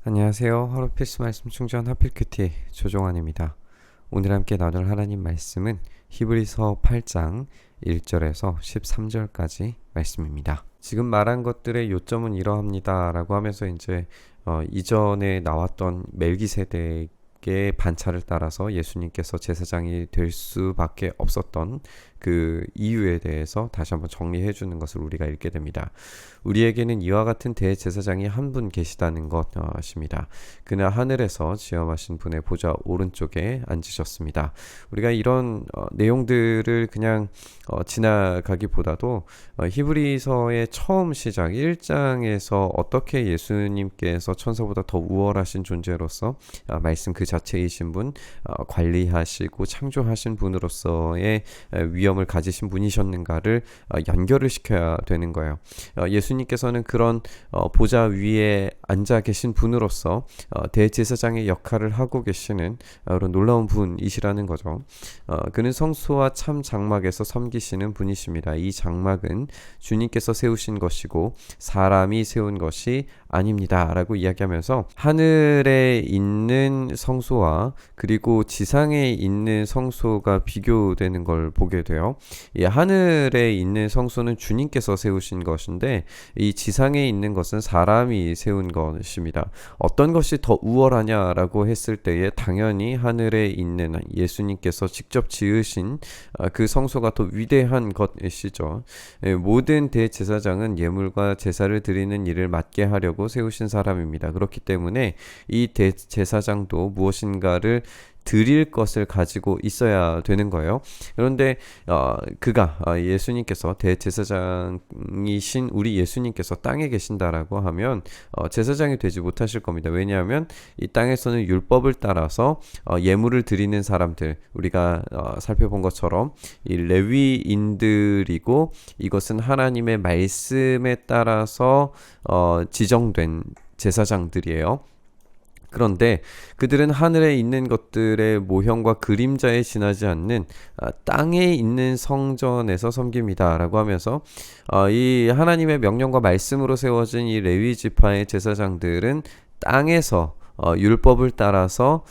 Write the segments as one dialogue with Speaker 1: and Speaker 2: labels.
Speaker 1: 안녕하세요. 하루 필수 말씀 충전 하필큐티 조종환입니다. 오늘 함께 나눌 하나님 말씀은 히브리서 8장 1절에서 13절까지 말씀입니다. 지금 말한 것들의 요점은 이러합니다 라고 하면서 이제 이전에 나왔던 멜기세덱의 반차를 따라서 예수님께서 제사장이 될 수밖에 없었던 그 이유에 대해서 다시 한번 정리해 주는 것을 우리가 읽게 됩니다. 우리에게는 이와 같은 대제사장이 한 분 계시다는 것입니다. 그는 하늘에서 지엄하신 분의 보좌 오른쪽에 앉으셨습니다. 우리가 이런 내용들을 그냥 지나가기보다도 히브리서의 처음 시작 1장에서 어떻게 예수님께서 천사보다 더 우월하신 존재로서 말씀 그 자체이신 분, 관리하시고 창조하신 분으로서의 위엄을 가지신 분이셨는가를 연결을 시켜야 되는 거예요. 예수님께서는 그런 보좌 위에 앉아 계신 분으로서 대제사장의 역할을 하고 계시는 그런 놀라운 분이시라는 거죠. 그는 성소와 참 장막에서 섬기시는 분이십니다. 이 장막은 주님께서 세우신 것이고 사람이 세운 것이 아닙니다 라고 이야기하면서 하늘에 있는 성소와 그리고 지상에 있는 성소가 비교되는 걸 보게 돼요. 이 하늘에 있는 성소는 주님께서 세우신 것인데 이 지상에 있는 것은 사람이 세운 것입니다. 어떤 것이 더 우월하냐라고 했을 때에 당연히 하늘에 있는 예수님께서 직접 지으신 그 성소가 더 위대한 것이죠. 모든 대제사장은 예물과 제사를 드리는 일을 맡게 하려고 세우신 사람입니다. 그렇기 때문에 이 대제사장도 무엇인가를 드릴 것을 가지고 있어야 되는 거예요. 그런데 그가 예수님께서 대제사장이신 우리 예수님께서 땅에 계신다라고 하면 제사장이 되지 못하실 겁니다. 왜냐하면 이 땅에서는 율법을 따라서 예물을 드리는 사람들 우리가 살펴본 것처럼 이 레위인들이고 이것은 하나님의 말씀에 따라서 지정된 제사장들이에요. 그런데 그들은 하늘에 있는 것들의 모형과 그림자에 지나지 않는 땅에 있는 성전에서 섬깁니다 라고 하면서 이 하나님의 명령과 말씀으로 세워진 이 레위 지파의 제사장들은 땅에서 율법을 따라서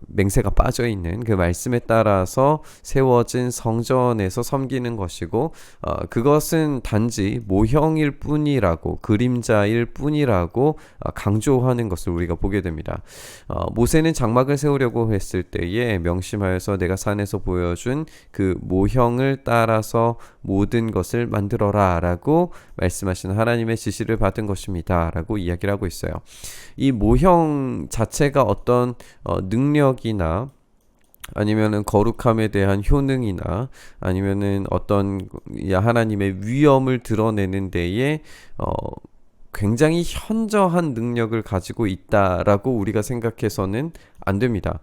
Speaker 1: 맹세가 빠져 있는 그 말씀에 따라서 세워진 성전에서 섬기는 것이고 그것은 단지 모형일 뿐이라고 그림자일 뿐이라고 강조하는 것을 우리가 보게 됩니다. 모세는 장막을 세우려고 했을 때에 명심하여서 내가 산에서 보여준 그 모형을 따라서 모든 것을 만들어라 라고 말씀하신 하나님의 지시를 받은 것입니다 라고 이야기를 하고 있어요. 이 모형 자체가 어떤 능력이나 아니면은 거룩함에 대한 효능이나 아니면은 어떤 하나님의 위엄을 드러내는 데에 굉장히 현저한 능력을 가지고 있다라고 우리가 생각해서는 안 됩니다.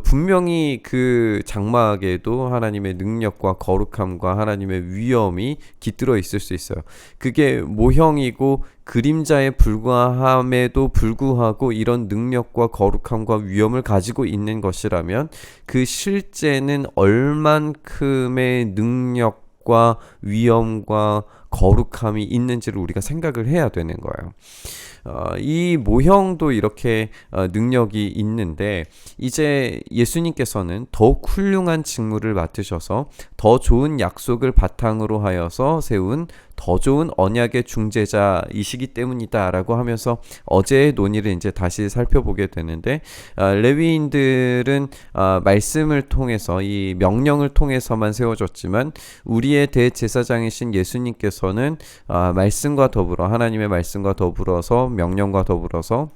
Speaker 1: 분명히 그 장막에도 하나님의 능력과 거룩함과 하나님의 위엄이 깃들어 있을 수 있어요. 그게 모형이고 그림자에 불과함에도 불구하고 이런 능력과 거룩함과 위엄을 가지고 있는 것이라면 그 실제는 얼만큼의 능력과 위엄과 거룩함이 있는지를 우리가 생각을 해야 되는 거예요. 이 모형도 이렇게 능력이 있는데 이제 예수님께서는 더욱 훌륭한 직무를 맡으셔서 더 좋은 약속을 바탕으로 하여서 세운 더 좋은 언약의 중재자이시기 때문이다 라고 하면서 어제의 논의를 이제 다시 살펴보게 되는데 레위인들은 말씀을 통해서 이 명령을 통해서만 세워졌지만 우리의 대제사장이신 예수님께서는 말씀과 더불어 하나님의 말씀과 더불어서 명령과 더불어서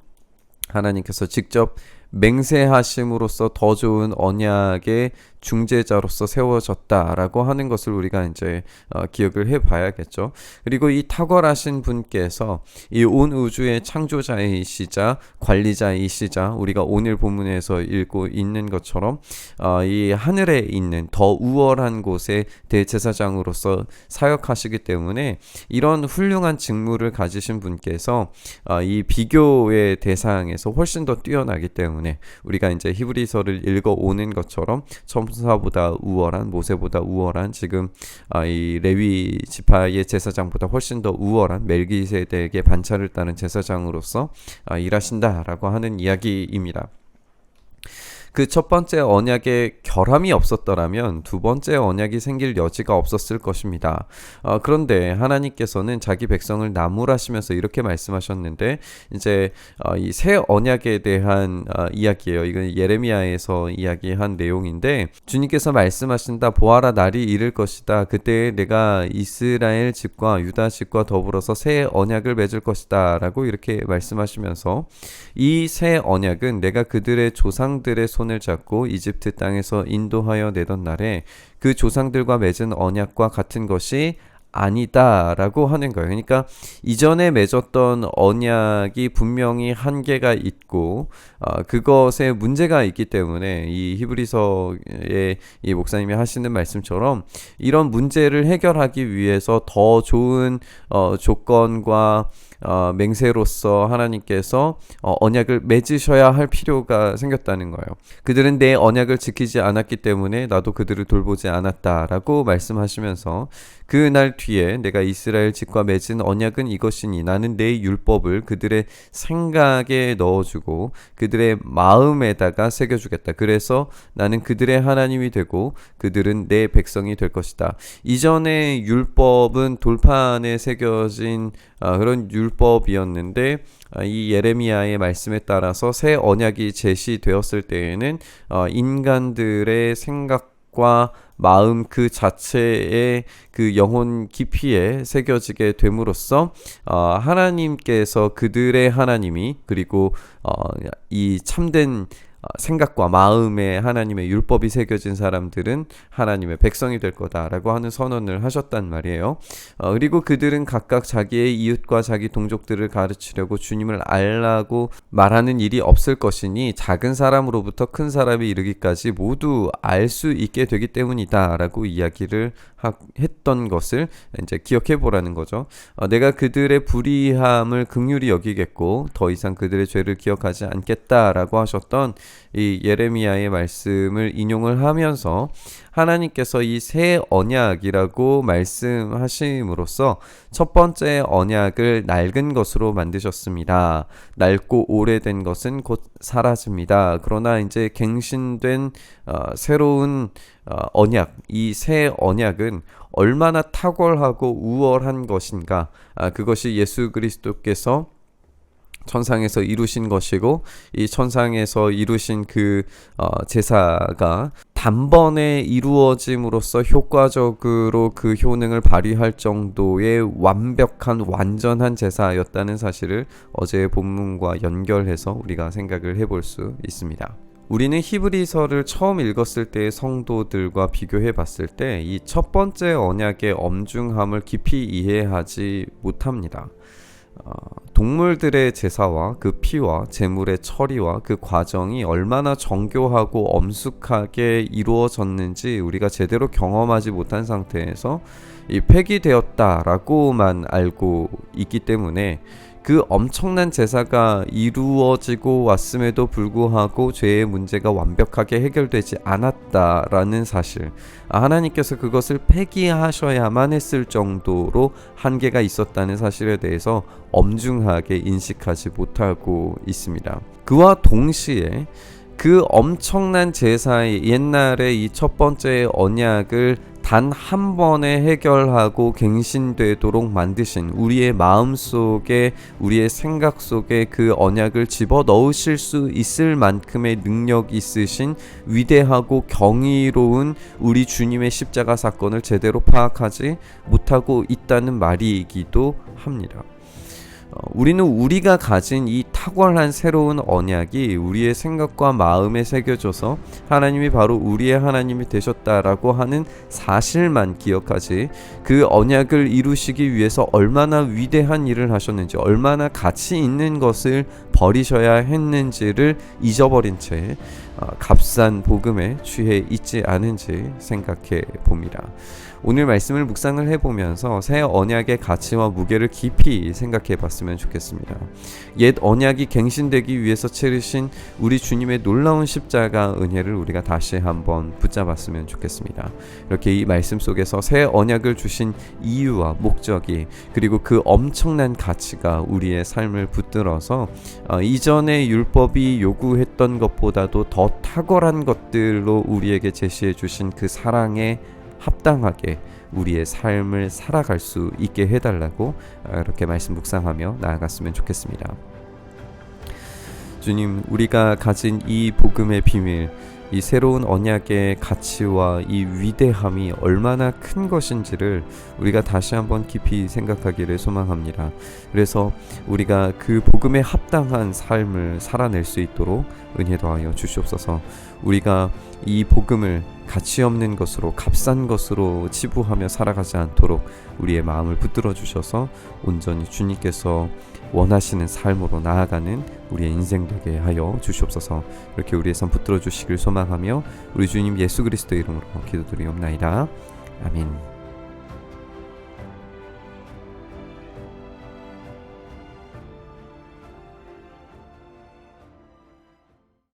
Speaker 1: 하나님께서 직접 맹세하심으로써 더 좋은 언약의 중재자로서 세워졌다라고 하는 것을 우리가 이제 기억을 해봐야겠죠. 그리고 이 탁월하신 분께서 이 온 우주의 창조자이시자 관리자이시자 우리가 오늘 본문에서 읽고 있는 것처럼 이 하늘에 있는 더 우월한 곳에 대제사장으로서 사역하시기 때문에 이런 훌륭한 직무를 가지신 분께서 이 비교의 대상에서 훨씬 더 뛰어나기 때문에 때문에 우리가 이제 히브리서를 읽어오는 것처럼 천사보다 우월한, 모세보다 우월한, 지금 이 레위 지파의 제사장보다 훨씬 더 우월한 멜기세덱의 반차를 따른 제사장으로서 일하신다라고 하는 이야기입니다. 그 첫 번째 언약에 결함이 없었더라면 두 번째 언약이 생길 여지가 없었을 것입니다. 그런데 하나님께서는 자기 백성을 나무라시면서 이렇게 말씀하셨는데, 이제 이 새 언약에 대한 이야기예요. 이건 예레미야에서 이야기한 내용인데, 주님께서 말씀하신다. 보아라, 날이 이를 것이다. 그때 내가 이스라엘 집과 유다 집과 더불어서 새 언약을 맺을 것이다 라고 이렇게 말씀하시면서, 이 새 언약은 내가 그들의 조상들의 손을 잡고 이집트 땅에서 인도하여 내던 날에 그 조상들과 맺은 언약과 같은 것이 아니다라고 하는 거예요. 그러니까 이전에 맺었던 언약이 분명히 한계가 있고 그것에 문제가 있기 때문에 이 히브리서의 이 목사님이 하시는 말씀처럼 이런 문제를 해결하기 위해서 더 좋은 조건과 맹세로서 하나님께서 언약을 맺으셔야 할 필요가 생겼다는 거예요. 그들은 내 언약을 지키지 않았기 때문에 나도 그들을 돌보지 않았다라고 말씀하시면서, 그날 뒤에 내가 이스라엘 집과 맺은 언약은 이것이니 나는 내 율법을 그들의 생각에 넣어주고 그들의 마음에다가 새겨주겠다. 그래서 나는 그들의 하나님이 되고 그들은 내 백성이 될 것이다. 이전의 율법은 돌판에 새겨진 그런 율법이었는데, 이 예레미야의 말씀에 따라서 새 언약이 제시되었을 때에는 인간들의 생각과 마음 그 자체의 그 영혼 깊이에 새겨지게 됨으로써 하나님께서 그들의 하나님이, 그리고 이 참된 생각과 마음에 하나님의 율법이 새겨진 사람들은 하나님의 백성이 될 거다라고 하는 선언을 하셨단 말이에요. 그리고 그들은 각각 자기의 이웃과 자기 동족들을 가르치려고 주님을 알라고 말하는 일이 없을 것이니 작은 사람으로부터 큰 사람이 이르기까지 모두 알 수 있게 되기 때문이다 라고 이야기를 했던 것을 이제 기억해 보라는 거죠. 내가 그들의 불의함을 긍휼히 여기겠고 더 이상 그들의 죄를 기억하지 않겠다라고 하셨던 이 예레미야의 말씀을 인용을 하면서 하나님께서 이 새 언약이라고 말씀하심으로써 첫 번째 언약을 낡은 것으로 만드셨습니다. 낡고 오래된 것은 곧 사라집니다. 그러나 이제 갱신된 새로운 언약, 이 새 언약은 얼마나 탁월하고 우월한 것인가, 그것이 예수 그리스도께서 천상에서 이루신 것이고, 이 천상에서 이루신 그 제사가 단번에 이루어짐으로써 효과적으로 그 효능을 발휘할 정도의 완벽한 완전한 제사였다는 사실을 어제의 본문과 연결해서 우리가 생각을 해볼 수 있습니다. 우리는 히브리서를 처음 읽었을 때의 성도들과 비교해 봤을 때 이 첫 번째 언약의 엄중함을 깊이 이해하지 못합니다. 동물들의 제사와 그 피와 제물의 처리와 그 과정이 얼마나 정교하고 엄숙하게 이루어졌는지 우리가 제대로 경험하지 못한 상태에서 이 폐기되었다라고만 알고 있기 때문에 그 엄청난 제사가 이루어지고 왔음에도 불구하고 죄의 문제가 완벽하게 해결되지 않았다라는 사실, 하나님께서 그것을 폐기하셔야만 했을 정도로 한계가 있었다는 사실에 대해서 엄중하게 인식하지 못하고 있습니다. 그와 동시에 그 엄청난 제사의 옛날에 이 첫 번째 언약을 단 한 번에 해결하고 갱신되도록 만드신 우리의 마음 속에, 우리의 생각 속에 그 언약을 집어넣으실 수 있을 만큼의 능력 있으신 위대하고 경이로운 우리 주님의 십자가 사건을 제대로 파악하지 못하고 있다는 말이기도 합니다. 우리는 우리가 가진 이 탁월한 새로운 언약이 우리의 생각과 마음에 새겨져서 하나님이 바로 우리의 하나님이 되셨다라고 하는 사실만 기억하지, 그 언약을 이루시기 위해서 얼마나 위대한 일을 하셨는지, 얼마나 가치 있는 것을 버리셔야 했는지를 잊어버린 채 값싼 복음에 취해 있지 않은지 생각해 봅니다. 오늘 말씀을 묵상을 해보면서 새 언약의 가치와 무게를 깊이 생각해 봤으면 좋겠습니다. 옛 언약이 갱신되기 위해서 치르신 우리 주님의 놀라운 십자가 은혜를 우리가 다시 한번 붙잡았으면 좋겠습니다. 이렇게 이 말씀 속에서 새 언약을 주신 이유와 목적이, 그리고 그 엄청난 가치가 우리의 삶을 붙들어서 이전의 율법이 요구했던 것보다도 더 탁월한 것들로 우리에게 제시해 주신 그 사랑에 합당하게 우리의 삶을 살아갈 수 있게 해달라고 이렇게 말씀 묵상하며 나아갔으면 좋겠습니다. 주님, 우리가 가진 이 복음의 비밀, 이 새로운 언약의 가치와 이 위대함이 얼마나 큰 것인지를 우리가 다시 한번 깊이 생각하기를 소망합니다. 그래서 우리가 그 복음에 합당한 삶을 살아낼 수 있도록 은혜 더하여 주시옵소서. 우리가 이 복음을 가치 없는 것으로, 값싼 것으로 치부하며 살아가지 않도록 우리의 마음을 붙들어 주셔서 온전히 주님께서 원하시는 삶으로 나아가는 우리의 인생 되게 하여 주시옵소서. 이렇게 우리의 삶 붙들어 주시길 소망하며 우리 주님 예수 그리스도 이름으로 기도드리옵나이다. 아멘.